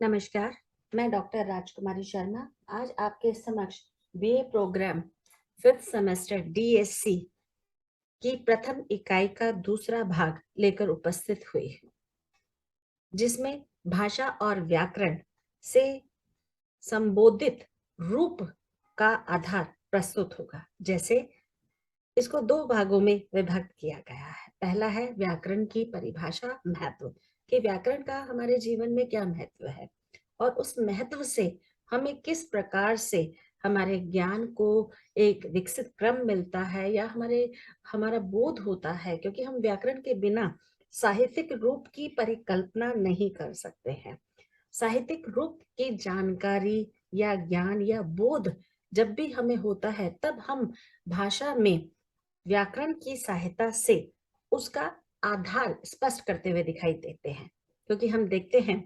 नमस्कार, मैं डॉक्टर राजकुमारी शर्मा आज आपके समक्ष BA programme 5th semester DSC की प्रथम इकाई का दूसरा भाग लेकर उपस्थित हुई हूँ, जिसमें भाषा और व्याकरण से संबोधित रूप का आधार प्रस्तुत होगा। जैसे इसको दो भागों में विभक्त किया गया है। पहला है व्याकरण की परिभाषा, महत्व कि व्याकरण का हमारे जीवन में क्या महत्व है और उस महत्व से हमें किस प्रकार से हमारे ज्ञान को एक विकसित क्रम मिलता है या हमारा बोध होता है, क्योंकि हम व्याकरण के बिना साहित्यिक रूप की परिकल्पना नहीं कर सकते हैं। साहित्यिक रूप की जानकारी या ज्ञान या बोध जब भी हमें होता है, तब हम भाषा में व्याकरण की सहायता से उसका आधार स्पष्ट करते हुए दिखाई देते हैं। क्योंकि हम देखते हैं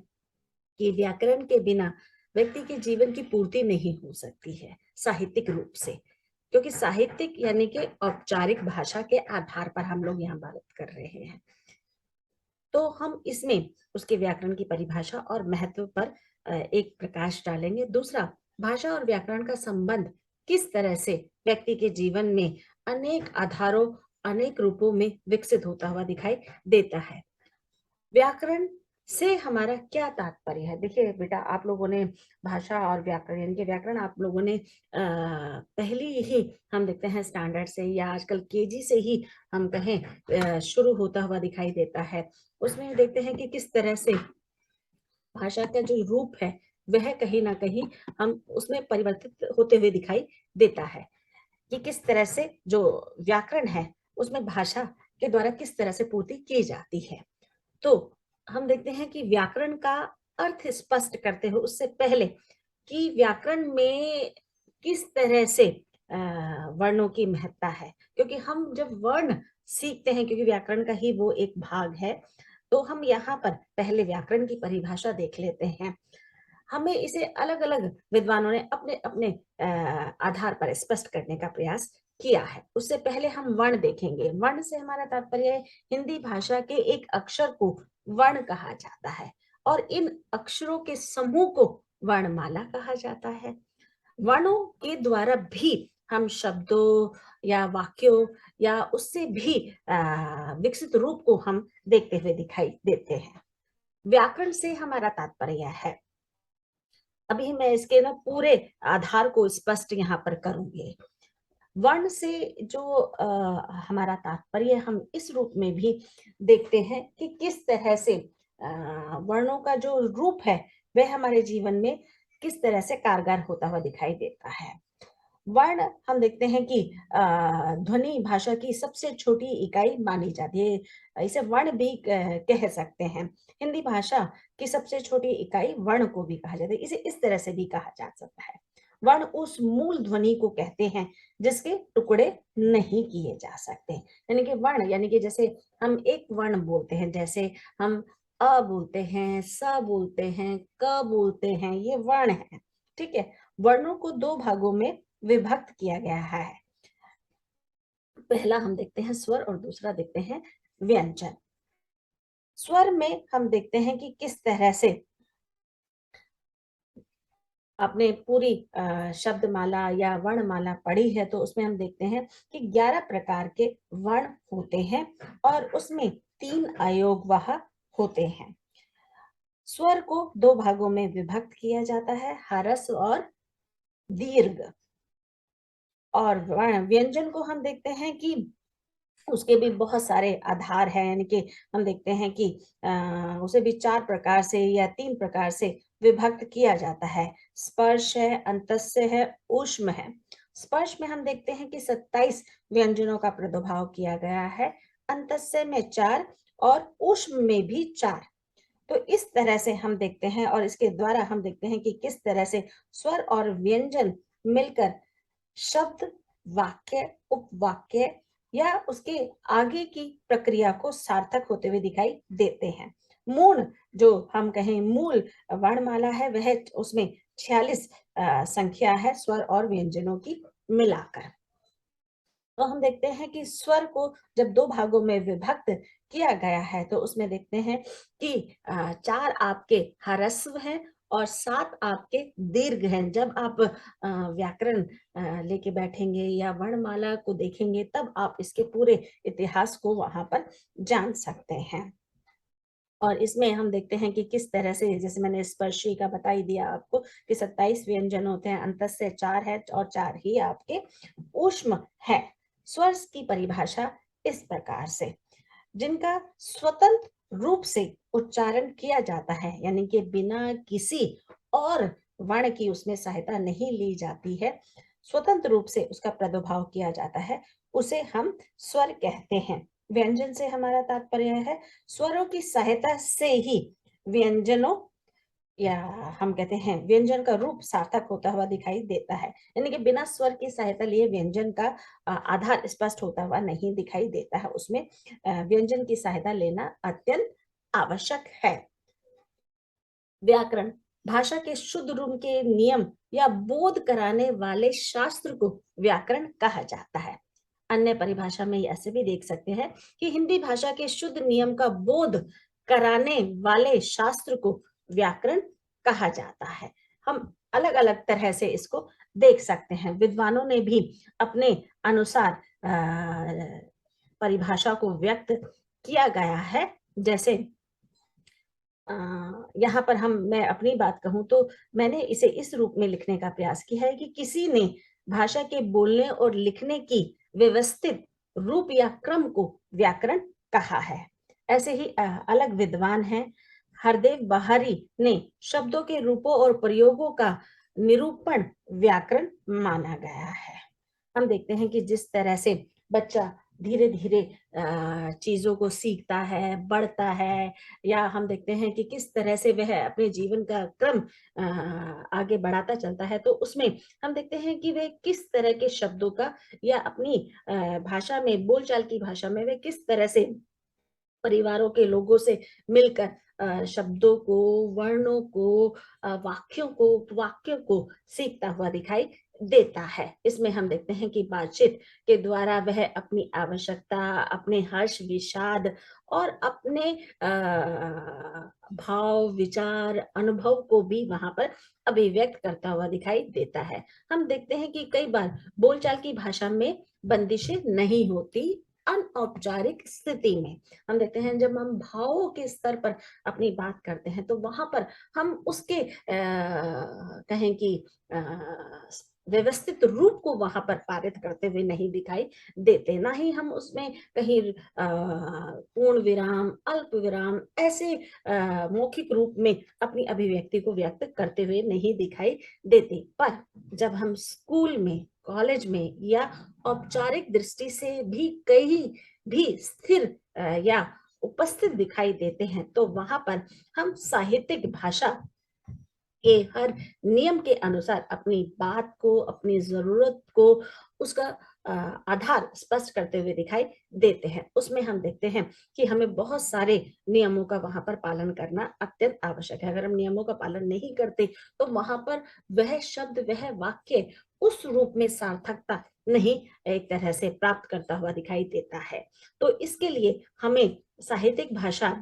कि व्याकरण के बिना व्यक्ति के जीवन की पूर्ति नहीं हो सकती है साहित्यिक रूप से, क्योंकि साहित्यिक यानी कि औपचारिक भाषा के आधार पर हम लोग यहाँ बात कर रहे हैं। तो हम इसमें उसके व्याकरण की परिभाषा और महत्व पर एक प्रकाश डालेंगे। दूसरा, भाषा और व्याकरण का संबंध किस तरह से व्यक्ति के जीवन में अनेक आधारों, अनेक रूपों में विकसित होता हुआ दिखाई देता है। व्याकरण से हमारा क्या तात्पर्य है? देखिए बेटा, आप लोगों ने भाषा और व्याकरण यानी कि व्याकरण आप लोगों ने पहली ही हम देखते हैं स्टैंडर्ड से या आजकल केजी से ही हम कहें शुरू होता हुआ दिखाई देता है। उसमें देखते हैं कि किस तरह से भाषा का जो रूप है वह कहीं ना कहीं हम उसमें परिवर्तित होते हुए दिखाई देता है कि किस तरह से जो व्याकरण है उसमें भाषा के द्वारा किस तरह से पूर्ति की जाती है। तो हम देखते हैं कि व्याकरण का अर्थ स्पष्ट करते हुए उससे पहले कि व्याकरण में किस तरह से वर्णों की महत्ता है, क्योंकि हम जब वर्ण सीखते हैं, क्योंकि व्याकरण का ही वो एक भाग है, तो हम यहाँ पर पहले व्याकरण की परिभाषा देख लेते हैं। हमें इसे अलग अलग विद्वानों ने अपने अपने आधार पर स्पष्ट करने का प्रयास किया है। उससे पहले हम वर्ण देखेंगे। वर्ण से हमारा तात्पर्य है हिंदी भाषा के एक अक्षर को वर्ण कहा जाता है और इन अक्षरों के समूह को वर्णमाला कहा जाता है। वर्णों के द्वारा भी हम शब्दों या वाक्यों या उससे भी विकसित रूप को हम देखते हुए दिखाई देते हैं। व्याकरण से हमारा तात्पर्य है, अभी मैं इसके ना पूरे आधार को स्पष्ट यहाँ पर करूंगी। वर्ण से जो हमारा तात्पर्य हम इस रूप में भी देखते हैं कि किस तरह से वर्णों का जो रूप है वह हमारे जीवन में किस तरह से कारगर होता हुआ दिखाई देता है। वर्ण हम देखते हैं कि ध्वनि भाषा की सबसे छोटी इकाई मानी जाती है। इसे वर्ण भी कह सकते हैं। हिंदी भाषा की सबसे छोटी इकाई वर्ण को भी कहा जाता है। इसे इस तरह से भी कहा जा सकता है, वर्ण उस मूल ध्वनि को कहते हैं जिसके टुकड़े नहीं किए जा सकते। यानी कि वर्ण यानी कि जैसे हम एक वर्ण बोलते हैं, जैसे हम अ बोलते हैं, स बोलते हैं, क बोलते हैं, ये वर्ण है। ठीक है, वर्णों को दो भागों में विभक्त किया गया है। पहला हम देखते हैं स्वर और दूसरा देखते हैं व्यंजन। स्वर में हम देखते हैं कि किस तरह से आपने पूरी शब्दमाला या वर्णमाला पढ़ी है, तो उसमें हम देखते हैं कि 11 प्रकार के वर्ण होते हैं और उसमें 3 अयोगवाह होते हैं। स्वर को दो भागों में विभक्त किया जाता है, ह्रस्व और दीर्घ। और व्यंजन को हम देखते हैं कि उसके भी बहुत सारे आधार हैं, यानी कि हम देखते हैं कि उसे भी 4 प्रकार से या 3 प्रकार से विभक्त किया जाता है। स्पर्श है, अंतस्य है, ऊष्म है। स्पर्श में हम देखते हैं कि 27 व्यंजनों का प्रादुर्भाव किया गया है, अंतस्य में 4 और ऊष्म में भी 4। तो इस तरह से हम देखते हैं और इसके द्वारा हम देखते हैं कि किस तरह से स्वर और व्यंजन मिलकर शब्द, वाक्य, उपवाक्य या उसके आगे की प्रक्रिया को सार्थक होते हुए दिखाई देते हैं। मूल जो हम कहें मूल वर्णमाला है वह उसमें 46 संख्या है स्वर और व्यंजनों की मिलाकर। तो हम देखते हैं कि स्वर को जब दो भागों में विभक्त किया गया है तो उसमें देखते हैं कि 4 आपके ह्रस्व हैं और 7 आपके दीर्घ हैं। जब आप व्याकरण लेके बैठेंगे या वर्णमाला को देखेंगे तब आप इसके पूरे इतिहास को वहां पर जान सकते हैं। और इसमें हम देखते हैं कि किस तरह से, जैसे मैंने स्पर्शी का बता ही दिया आपको कि 27 व्यंजन होते हैं, अंतस्य 4 है और 4 ही आपके ऊष्म है। स्वर की परिभाषा इस प्रकार से, जिनका स्वतंत्र रूप से उच्चारण किया जाता है, यानी कि बिना किसी और वर्ण की उसमें सहायता नहीं ली जाती है, स्वतंत्र रूप से उसका प्रादुर्भाव किया जाता है, उसे हम स्वर कहते हैं। व्यंजन से हमारा तात्पर्य है स्वरों की सहायता से ही व्यंजनों, या हम कहते हैं व्यंजन का रूप सार्थक होता हुआ दिखाई देता है। यानी कि बिना स्वर की सहायता लिए व्यंजन का आधार स्पष्ट होता हुआ नहीं दिखाई देता है, उसमें व्यंजन की सहायता लेना अत्यंत आवश्यक है। व्याकरण भाषा के शुद्ध रूप के नियम या बोध कराने वाले शास्त्र को व्याकरण कहा जाता है। अन्य परिभाषा में ऐसे भी देख सकते हैं कि हिंदी भाषा के शुद्ध नियम का बोध कराने वाले शास्त्र को व्याकरण कहा जाता है। हम अलग अलग तरह से इसको देख सकते हैं। विद्वानों ने भी अपने अनुसार परिभाषा को व्यक्त किया गया है। जैसे यहाँ पर मैं अपनी बात कहूं तो मैंने इसे इस रूप में लिखने का प्रयास किया है कि किसी ने भाषा के बोलने और लिखने की व्यवस्थित रूप या क्रम को व्याकरण कहा है। ऐसे ही अलग विद्वान हैं। हरदेव बहारी ने शब्दों के रूपों और प्रयोगों का निरूपण व्याकरण माना गया है। हम देखते हैं कि जिस तरह से बच्चा धीरे धीरे चीजों को सीखता है, बढ़ता है, या हम देखते हैं कि किस तरह से वह अपने जीवन का क्रम आगे बढ़ाता चलता है, तो उसमें हम देखते हैं कि वह किस तरह के शब्दों का या अपनी भाषा में, बोलचाल की भाषा में वह किस तरह से परिवारों के लोगों से मिलकर शब्दों को, वर्णों को, वाक्यों को सीखता हुआ दिखाई देता है। इसमें हम देखते हैं कि बातचीत के द्वारा वह अपनी आवश्यकता, अपने हर्ष, विषाद और अपने भाव, विचार, अनुभव को भी वहां पर अभिव्यक्त करता हुआ दिखाई देता है। हम देखते हैं कि कई बार बोलचाल की भाषा में बंदिशें नहीं होती। अनौपचारिक स्थिति में हम देखते हैं जब हम भावों के स्तर पर अपनी बात करते हैं तो वहां पर हम उसके कहें कि व्यवस्थित रूप को वहां पर पारित करते हुए नहीं दिखाई देते, ना ही हम उसमें कहीं पूर्ण विराम, अल्प विराम ऐसे मौखिक रूप में अपनी अभिव्यक्ति को व्यक्त करते हुए नहीं दिखाई देते। पर जब हम स्कूल में, कॉलेज में या औपचारिक दृष्टि से भी कहीं भी स्थिर या उपस्थित दिखाई देते हैं तो वहां पर हम साहित्यिक भाषा के हर नियम के अनुसार अपनी बात को, अपनी जरूरत को, उसका आधार स्पष्ट करते हुए दिखाई देते हैं। उसमें हम देखते हैं कि हमें बहुत सारे नियमों का वहां पर पालन करना अत्यंत आवश्यक है। अगर हम नियमों का पालन नहीं करते तो वहां पर वह शब्द, वह वाक्य उस रूप में सार्थकता नहीं एक तरह से प्राप्त करता हुआ दिखाई देता है। तो इसके लिए हमें साहित्यिक भाषा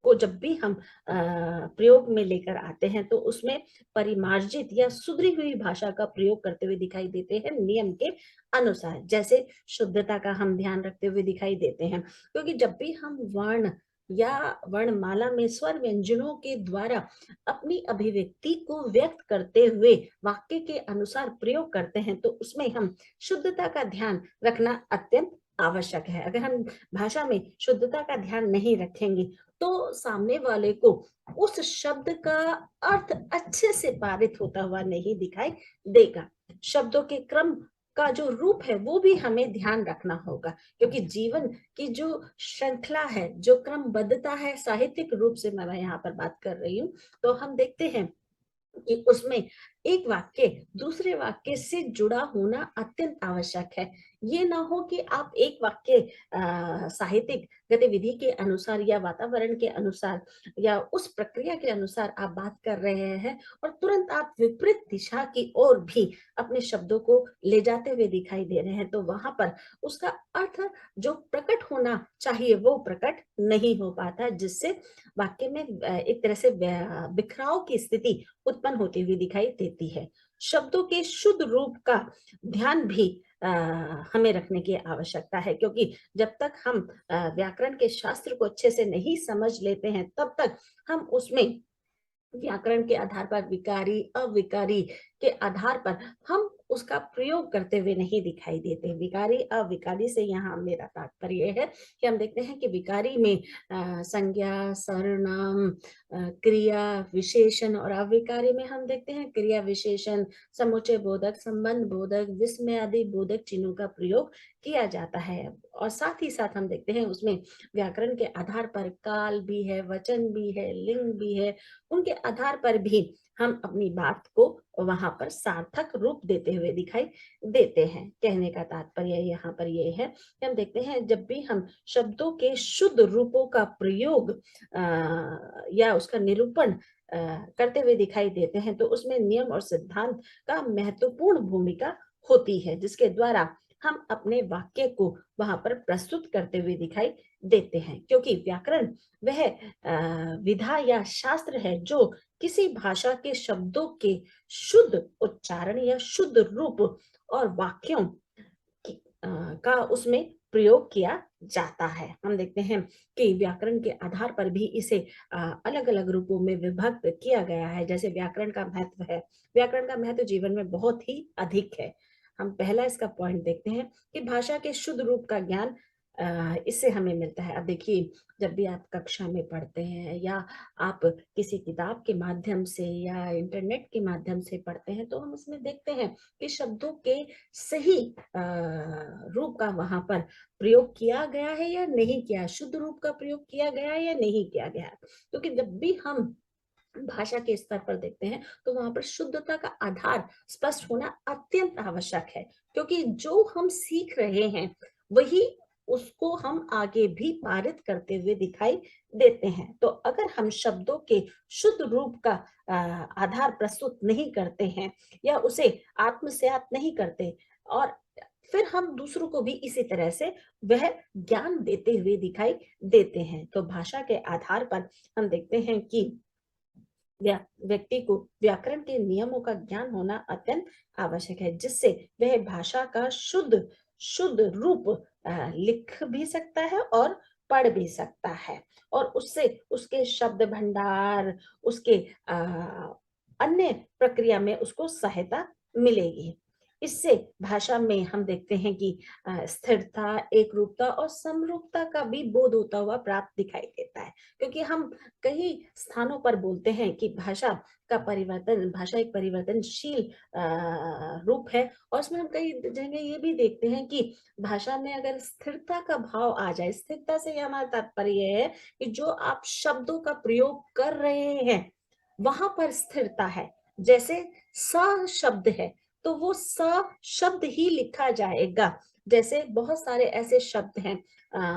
को जब भी हम प्रयोग में लेकर आते हैं तो उसमें परिमार्जित या सुधरी हुई भाषा का प्रयोग करते हुए दिखाई देते हैं नियम के अनुसार। जैसे शुद्धता का हम ध्यान रखते हुए दिखाई देते हैं, क्योंकि जब भी हम वर्ण या वर्णमाला में स्वर व्यंजनों के द्वारा अपनी अभिव्यक्ति को व्यक्त करते हुए वाक्य के अनुसार प्रयोग करते हैं तो उसमें हम शुद्धता का ध्यान रखना अत्यंत आवश्यक है। अगर हम भाषा में शुद्धता का ध्यान नहीं रखेंगे तो सामने वाले को उस शब्द का अर्थ अच्छे से पारित होता हुआ नहीं दिखाई देगा। शब्दों के क्रम का जो रूप है वो भी हमें ध्यान रखना होगा, क्योंकि जीवन की जो श्रृंखला है, जो क्रमबद्धता है, साहित्यिक रूप से मैं यहाँ पर बात कर रही हूँ, तो हम देखते हैं कि उसमें एक वाक्य दूसरे वाक्य से जुड़ा होना अत्यंत आवश्यक है। ये ना हो कि आप एक वाक्य साहित्यिक गतिविधि के अनुसार या वातावरण के अनुसार या उस प्रक्रिया के अनुसार आप बात कर रहे हैं और तुरंत आप विपरीत दिशा की ओर भी अपने शब्दों को ले जाते हुए दिखाई दे रहे हैं, तो वहां पर उसका अर्थ जो प्रकट होना चाहिए वो प्रकट नहीं हो पाता, जिससे वाक्य में एक तरह से बिखराव की स्थिति उत्पन्न होती हुई दिखाई देती है। शब्दों के शुद्ध रूप का ध्यान भी हमें रखने की आवश्यकता है, क्योंकि जब तक हम व्याकरण के शास्त्र को अच्छे से नहीं समझ लेते हैं तब तक हम उसमें व्याकरण के आधार पर विकारी अविकारी के आधार पर हम उसका प्रयोग करते हुए नहीं दिखाई देते। विकारी अविकारी से यहाँ मेरा तात्पर्य है कि हम देखते हैं कि विकारी में संज्ञा सर्वनाम क्रिया विशेषण, और अविकारी में हम देखते हैं क्रिया विशेषण समुच्चय बोधक संबंध बोधक विस्मय आदि बोधक चिन्हों का प्रयोग किया जाता है। और साथ ही साथ हम देखते हैं उसमें व्याकरण के आधार पर काल भी है, वचन भी है, लिंग भी है, उनके आधार पर भी हम अपनी बात को वहां पर सार्थक रूप देते हुए दिखाई देते हैं। कहने का तात्पर्य यहाँ पर ये है कि हम देखते हैं जब भी हम शब्दों के शुद्ध रूपों का प्रयोग या उसका निरूपण करते हुए दिखाई देते हैं, तो उसमें नियम और सिद्धांत का महत्वपूर्ण भूमिका होती है, जिसके द्वारा हम अपने वाक्य को वहां पर प्रस्तुत करते हुए दिखाई देते हैं। क्योंकि व्याकरण वह विधा या शास्त्र है जो किसी भाषा के शब्दों के शुद्ध उच्चारण या शुद्ध रूप और वाक्यों का उसमें प्रयोग किया जाता है। हम देखते हैं कि व्याकरण के आधार पर भी इसे अलग अलग रूपों में विभक्त किया गया है। जैसे व्याकरण का महत्व है, व्याकरण का महत्व जीवन में बहुत ही अधिक है। हम पहला इसका पॉइंट देखते हैं कि भाषा के शुद्ध रूप का ज्ञान इससे हमें मिलता है। अब देखिए, जब भी आप कक्षा में पढ़ते हैं या आप किसी किताब के माध्यम से या इंटरनेट के माध्यम से पढ़ते हैं, तो हम उसमें देखते हैं कि शब्दों के सही रूप का वहां पर प्रयोग किया गया है या नहीं किया, शुद्ध रूप का प्रयोग किया गया है या नहीं किया गया। क्योंकि जब भी हम भाषा के स्तर पर देखते हैं तो वहां पर शुद्धता का आधार स्पष्ट होना अत्यंत आवश्यक है, क्योंकि जो हम सीख रहे हैं वही उसको हम आगे भी पारित करते हुए दिखाई देते हैं। तो अगर हम शब्दों के शुद्ध रूप का आधार प्रस्तुत नहीं करते हैं या उसे आत्मसात नहीं करते, और फिर हम दूसरों को भी इसी तरह से वह ज्ञान देते हुए दिखाई देते हैं, तो भाषा के आधार पर हम देखते हैं कि व्यक्ति को व्याकरण के नियमों का ज्ञान होना अत्यंत आवश्यक है, जिससे वह भाषा का शुद्ध शुद्ध रूप लिख भी सकता है और पढ़ भी सकता है, और उससे उसके शब्द भंडार उसके अन्य प्रक्रिया में उसको सहायता मिलेगी। इससे भाषा में हम देखते हैं कि स्थिरता एक रूपता और समरूपता का भी बोध होता हुआ प्राप्त दिखाई देता है। क्योंकि हम कई स्थानों पर बोलते हैं कि भाषा का परिवर्तन, भाषा एक परिवर्तनशील रूप है, और उसमें हम कई जगह ये भी देखते हैं कि भाषा में अगर स्थिरता का भाव आ जाए, स्थिरता से हमारा तात्पर्य है कि जो आप शब्दों का प्रयोग कर रहे हैं वहां पर स्थिरता है। जैसे स शब्द है तो वो स शब्द ही लिखा जाएगा। जैसे बहुत सारे ऐसे शब्द हैं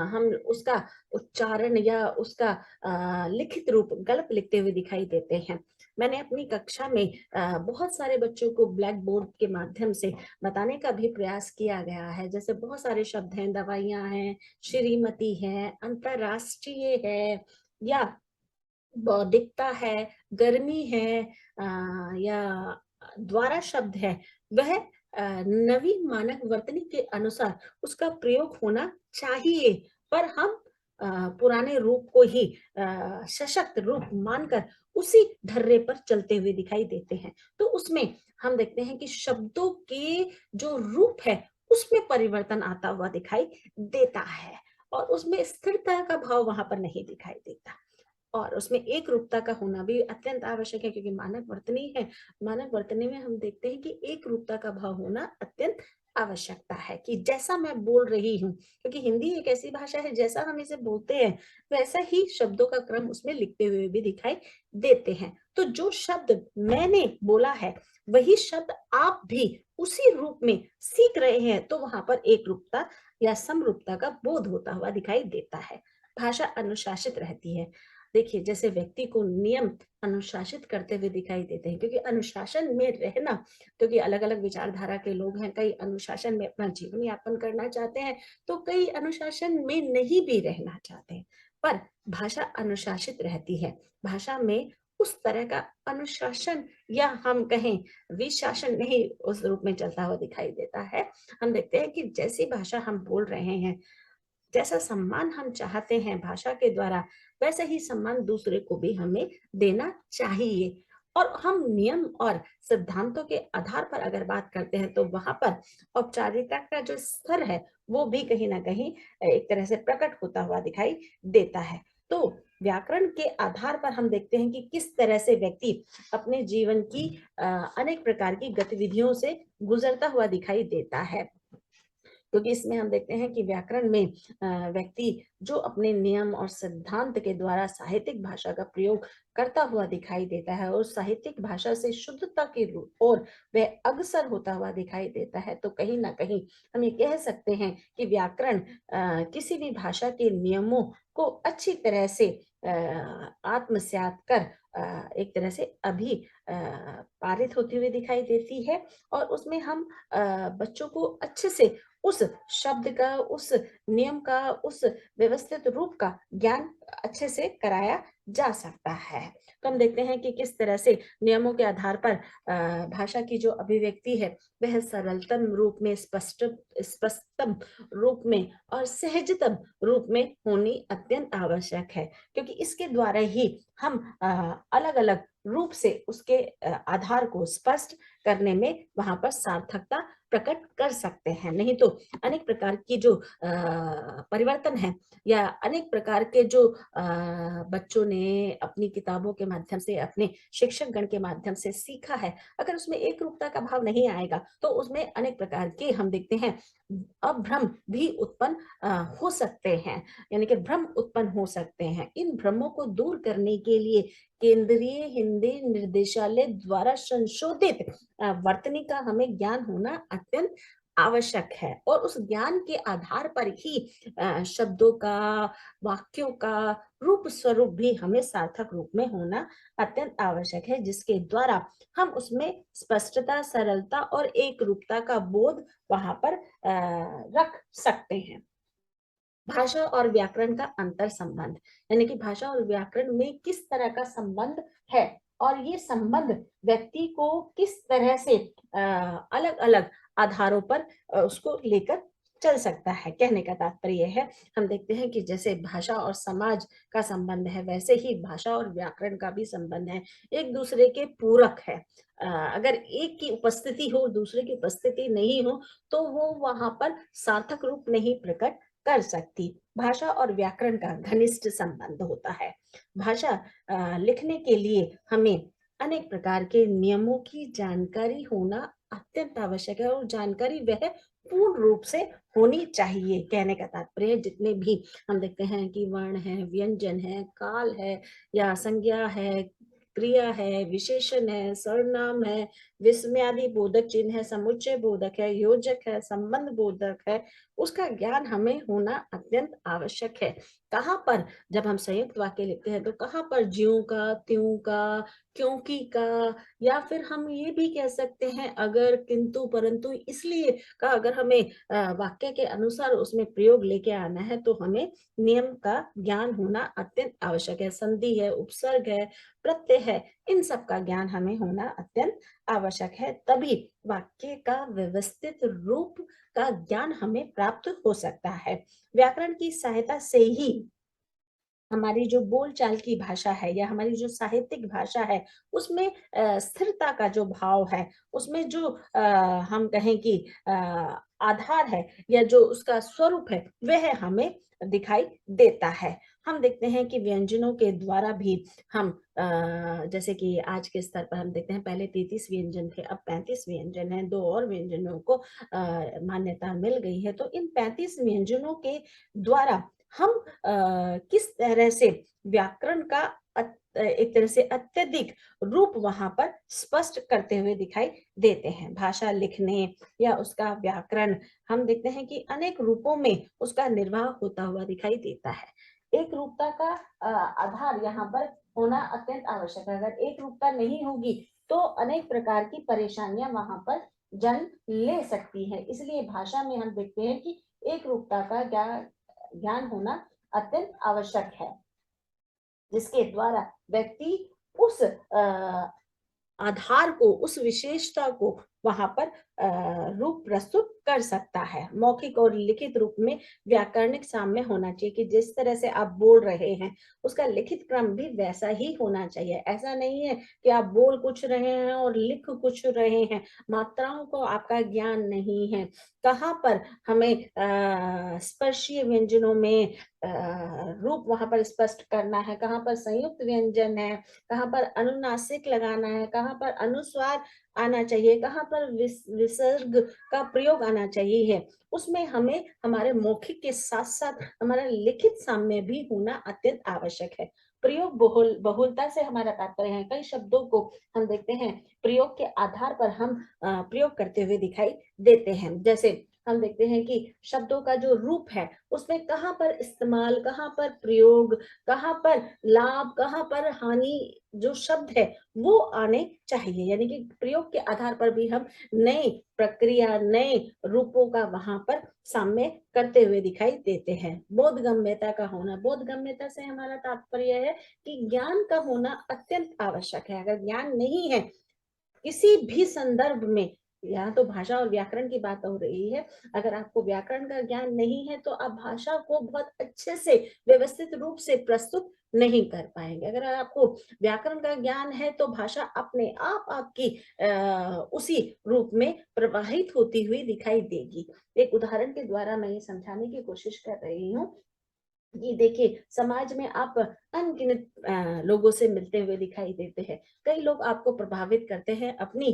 हम उसका उच्चारण या उसका लिखित रूप गलत लिखते हुए दिखाई देते हैं। मैंने अपनी कक्षा में बहुत सारे बच्चों को ब्लैक बोर्ड के माध्यम से बताने का भी प्रयास किया गया है। जैसे बहुत सारे शब्द हैं, दवाइयां हैं, श्रीमती है, अंतरराष्ट्रीय है, या बौद्धिकता है, गर्मी है, या द्वारा शब्द है, वह नवीन मानक वर्तनी के अनुसार उसका प्रयोग होना चाहिए, पर हम पुराने रूप को ही सशक्त रूप मानकर उसी ढर्रे पर चलते हुए दिखाई देते हैं। तो उसमें हम देखते हैं कि शब्दों के जो रूप है उसमें परिवर्तन आता हुआ दिखाई देता है, और उसमें स्थिरता का भाव वहां पर नहीं दिखाई देता, और उसमें एक रूपता का होना भी अत्यंत आवश्यक है, क्योंकि मानक वर्तनी है। मानक वर्तनी में हम देखते हैं कि एक रूपता का भाव होना अत्यंत आवश्यकता है कि जैसा मैं बोल रही हूँ, क्योंकि हिंदी एक ऐसी भाषा है जैसा हम इसे बोलते हैं वैसा ही शब्दों का क्रम उसमें लिखते हुए भी दिखाई देते हैं। तो जो शब्द मैंने बोला है वही शब्द आप भी उसी रूप में सीख रहे हैं, तो वहां पर एक रूपता या समरूपता का बोध होता हुआ दिखाई देता है। भाषा अनुशासित रहती है। देखिए, जैसे व्यक्ति को नियम अनुशासित करते हुए दिखाई देते हैं, क्योंकि अनुशासन में रहना, क्योंकि अलग अलग विचारधारा के लोग हैं, कई अनुशासन में अपना जीवन यापन करना चाहते हैं, तो कई अनुशासन में नहीं भी रहना चाहते हैं। पर भाषा अनुशासित रहती है। भाषा में उस तरह का अनुशासन या हम कहें विशासन नहीं उस रूप में चलता हुआ दिखाई देता है। हम देखते हैं कि जैसी भाषा हम बोल रहे हैं, जैसा सम्मान हम चाहते हैं भाषा के द्वारा, वैसा ही सम्मान दूसरे को भी हमें देना चाहिए। और हम नियम और सिद्धांतों के आधार पर अगर बात करते हैं, तो वहां पर औपचारिकता का जो स्तर है वो भी कहीं ना कहीं एक तरह से प्रकट होता हुआ दिखाई देता है। तो व्याकरण के आधार पर हम देखते हैं कि किस तरह से व्यक्ति अपने जीवन की अनेक प्रकार की गतिविधियों से गुजरता हुआ दिखाई देता है। क्योंकि इसमें हम देखते हैं कि व्याकरण में व्यक्ति जो अपने नियम और सिद्धांत के द्वारा साहित्यिक भाषा का प्रयोग करता हुआ दिखाई देता है और साहित्यिक भाषा से शुद्धता की ओर वह अग्रसर होता हुआ दिखाई देता है, तो कहीं ना कहीं हम ये कह सकते हैं कि व्याकरण किसी भी भाषा के नियमों को अच्छी तरह से आत्मसात कर एक तरह से अभी पारित होती हुई दिखाई देती है। और उसमें हम बच्चों को अच्छे से उस शब्द का, उस नियम का, उस व्यवस्थित रूप का ज्ञान अच्छे से कराया जा सकता है। तो हम देखते हैं कि किस तरह से नियमों के आधार पर भाषा की जो अभिव्यक्ति है वह सरलतम रूप में, स्पष्टतम रूप में और सहजतम रूप में होनी अत्यंत आवश्यक है, क्योंकि इसके द्वारा ही हम अलग अलग रूप से उसके आधार को स्पष्ट करने में वहां पर सार्थकता प्रकट कर सकते हैं। नहीं तो अनेक प्रकार की जो परिवर्तन है या अनेक प्रकार के जो बच्चों ने अपनी किताबों के माध्यम से, अपने शिक्षक गण के माध्यम से सीखा है, अगर उसमें एक रूपता का भाव नहीं आएगा तो उसमें अनेक प्रकार के हम देखते हैं अभ्रम भी उत्पन्न हो सकते हैं, यानी कि भ्रम उत्पन्न हो सकते हैं। इन भ्रमों को दूर करने के लिए केंद्रीय हिंदी निर्देशालय द्वारा संशोधित वर्तनी का हमें ज्ञान होना अत्यंत आवश्यक है। और उस ज्ञान के आधार पर ही शब्दों का, वाक्यों का रूप स्वरूप भी हमें सार्थक रूप में होना अत्यंत आवश्यक है, जिसके द्वारा हम उसमें स्पष्टता, सरलता और एक रूपता का बोध वहां पर रख सकते हैं। भाषा और व्याकरण का अंतर संबंध, यानी कि भाषा और व्याकरण में किस तरह का संबंध है और ये संबंध व्यक्ति को किस तरह से अलग अलग आधारों पर उसको लेकर चल सकता है। कहने का तात्पर्य है, हम देखते हैं कि जैसे भाषा और समाज का संबंध है, वैसे ही भाषा और व्याकरण का भी संबंध है, एक दूसरे के पूरक है। अगर एक की उपस्थिति हो, दूसरे की उपस्थिति नहीं हो, तो वो वहां पर सार्थक रूप नहीं प्रकट कर सकती। भाषा और व्याकरण का घनिष्ठ संबंध होता है। भाषा लिखने के लिए हमें अनेक प्रकार के नियमों की जानकारी होना अत्यंत आवश्यक है, और जानकारी वह पूर्ण रूप से होनी चाहिए। कहने का तात्पर्य, जितने भी हम देखते हैं कि वर्ण है, व्यंजन है, काल है या संज्ञा है, क्रिया है, विशेषण है, सर्वनाम है, विस्मयादि बोधक चिन्ह है, समुच्चय बोधक है, योजक है, संबंध बोधक है, उसका ज्ञान हमें होना अत्यंत आवश्यक है। कहाँ पर जब हम संयुक्त वाक्य लिखते हैं तो कहाँ पर ज्यों का, त्यों का, क्योंकि का, या फिर हम ये भी कह सकते हैं अगर, किंतु, परंतु, इसलिए का अगर हमें वाक्य के अनुसार उसमें प्रयोग लेके आना है तो हमें नियम का ज्ञान होना अत्यंत आवश्यक है। संधि है, उपसर्ग है, प्रत्यय है, इन सब का ज्ञान हमें होना अत्यंत आवश्यक है, तभी वाक्य का व्यवस्थित रूप का ज्ञान हमें प्राप्त हो सकता है। व्याकरण की सहायता से ही हमारी जो बोलचाल की भाषा है या हमारी जो साहित्यिक भाषा है उसमें स्थिरता का जो भाव है, उसमें जो हम कहें कि आधार है या जो उसका स्वरूप है वह हमें दिखाई देता है। हम देखते हैं कि व्यंजनों के द्वारा भी हम जैसे कि आज के स्तर पर हम देखते हैं, पहले 33 व्यंजन थे, अब 35 व्यंजन हैं, 2 और व्यंजनों को मान्यता मिल गई है। तो इन 35 व्यंजनों के द्वारा हम किस तरह से व्याकरण का एक तरह से अत्यधिक रूप वहां पर स्पष्ट करते हुए दिखाई देते हैं। भाषा लिखने या उसका व्याकरण हम देखते हैं कि अनेक रूपों में उसका निर्वाह होता हुआ दिखाई देता है। एक रूपता का आधार यहाँ पर होना अत्यंत आवश्यक है। अगर एक रूपता नहीं होगी तो अनेक प्रकार की परेशानियां वहां पर जन्म ले सकती है। इसलिए भाषा में हम देखते हैं कि एक रूपता का ज्ञान होना अत्यंत आवश्यक है, जिसके द्वारा व्यक्ति उस आधार को, उस विशेषता को वहां पर रूप प्रस्तुत कर सकता है। मौखिक और लिखित रूप में व्याकरणिक साम्य होना चाहिए कि जिस तरह से आप बोल रहे हैं उसका लिखित क्रम भी वैसा ही होना चाहिए। ऐसा नहीं है कि आप बोल कुछ रहे हैं और लिख कुछ रहे हैं, मात्राओं को आपका ज्ञान नहीं है, कहाँ पर हमें स्पर्शीय व्यंजनों में रूप वहां पर स्पष्ट करना है, कहाँ पर संयुक्त व्यंजन है, कहाँ पर अनुनासिक लगाना है, कहाँ पर अनुस्वार आना चाहिए, कहाँ पर विसर्ग का प्रयोग आना चाहिए, उसमें हमें हमारे मौखिक के साथ साथ हमारा लिखित साम्य भी होना अत्यंत आवश्यक है। प्रयोग बहुलता से हमारा तात्पर्य है, कई शब्दों को हम देखते हैं प्रयोग के आधार पर हम प्रयोग करते हुए दिखाई देते हैं। जैसे हम देखते हैं कि शब्दों का जो रूप है उसमें कहाँ पर इस्तेमाल, कहाँ पर प्रयोग, कहाँ पर लाभ, कहाँ पर हानि जो शब्द है वो आने चाहिए। यानी कि प्रयोग के आधार पर भी हम नई प्रक्रिया, नए रूपों का वहां पर सामने करते हुए दिखाई देते हैं। बोधगम्यता का होना, बोधगम्यता से हमारा तात्पर्य है कि ज्ञान का होना अत्यंत आवश्यक है। अगर ज्ञान नहीं है किसी भी संदर्भ में, यहाँ तो भाषा और व्याकरण की बात हो रही है, अगर आपको व्याकरण का ज्ञान नहीं है तो आप भाषा को बहुत अच्छे से व्यवस्थित रूप से प्रस्तुत नहीं कर पाएंगे। अगर आपको व्याकरण का ज्ञान है तो भाषा अपने आप आपकी उसी रूप में प्रवाहित होती हुई दिखाई देगी। एक उदाहरण के द्वारा मैं ये समझाने की कोशिश कर रही हूँ ये देखिए, समाज में आप अनगिनत लोगों से मिलते हुए दिखाई देते हैं। कई लोग आपको प्रभावित करते हैं अपनी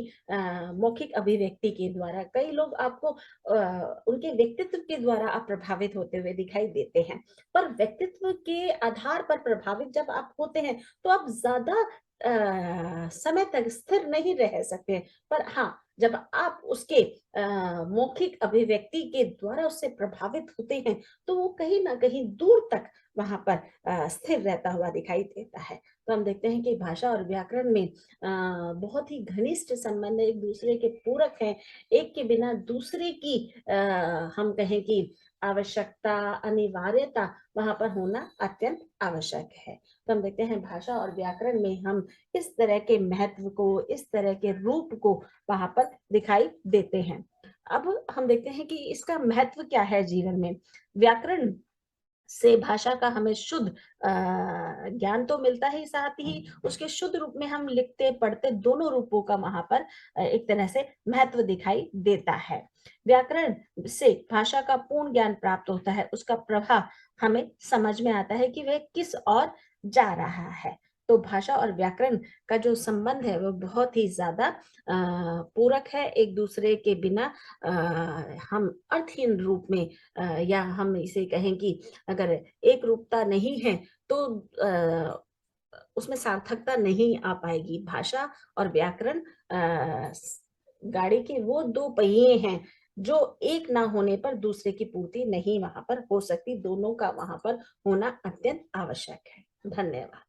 मौखिक अभिव्यक्ति के द्वारा, कई लोग आपको उनके व्यक्तित्व के द्वारा आप प्रभावित होते हुए दिखाई देते हैं। पर व्यक्तित्व के आधार पर प्रभावित जब आप होते हैं तो आप ज्यादा समय तक स्थिर नहीं रह सकते। पर हाँ, जब आप उसके मौखिक अभिव्यक्ति के द्वारा उससे प्रभावित होते हैं तो वो कहीं ना कहीं दूर तक वहां पर स्थिर रहता हुआ दिखाई देता है। तो हम देखते हैं कि भाषा और व्याकरण में बहुत ही घनिष्ठ संबंध है, एक दूसरे के पूरक हैं। एक के बिना दूसरे की हम कहें कि आवश्यकता, अनिवार्यता वहां पर होना अत्यंत आवश्यक है। तो हम देखते हैं भाषा और व्याकरण में हम इस तरह के महत्व को, इस तरह के रूप को वहां पर दिखाई देते हैं। अब हम देखते हैं कि इसका महत्व क्या है जीवन में। व्याकरण से भाषा का हमें शुद्ध ज्ञान तो मिलता ही, साथ ही उसके शुद्ध रूप में हम लिखते पढ़ते दोनों रूपों का वहां पर एक तरह से महत्व दिखाई देता है। व्याकरण से भाषा का पूर्ण ज्ञान प्राप्त होता है, उसका प्रभाव हमें समझ में आता है कि वह किस ओर जा रहा है। तो भाषा और व्याकरण का जो संबंध है वो बहुत ही ज्यादा पूरक है। एक दूसरे के बिना हम अर्थहीन रूप में या हम इसे कहें कि अगर एक रूपता नहीं है तो उसमें सार्थकता नहीं आ पाएगी। भाषा और व्याकरण गाड़ी के वो दो पहिए हैं जो एक ना होने पर दूसरे की पूर्ति नहीं वहां पर हो सकती। दोनों का वहां पर होना अत्यंत आवश्यक है। धन्यवाद।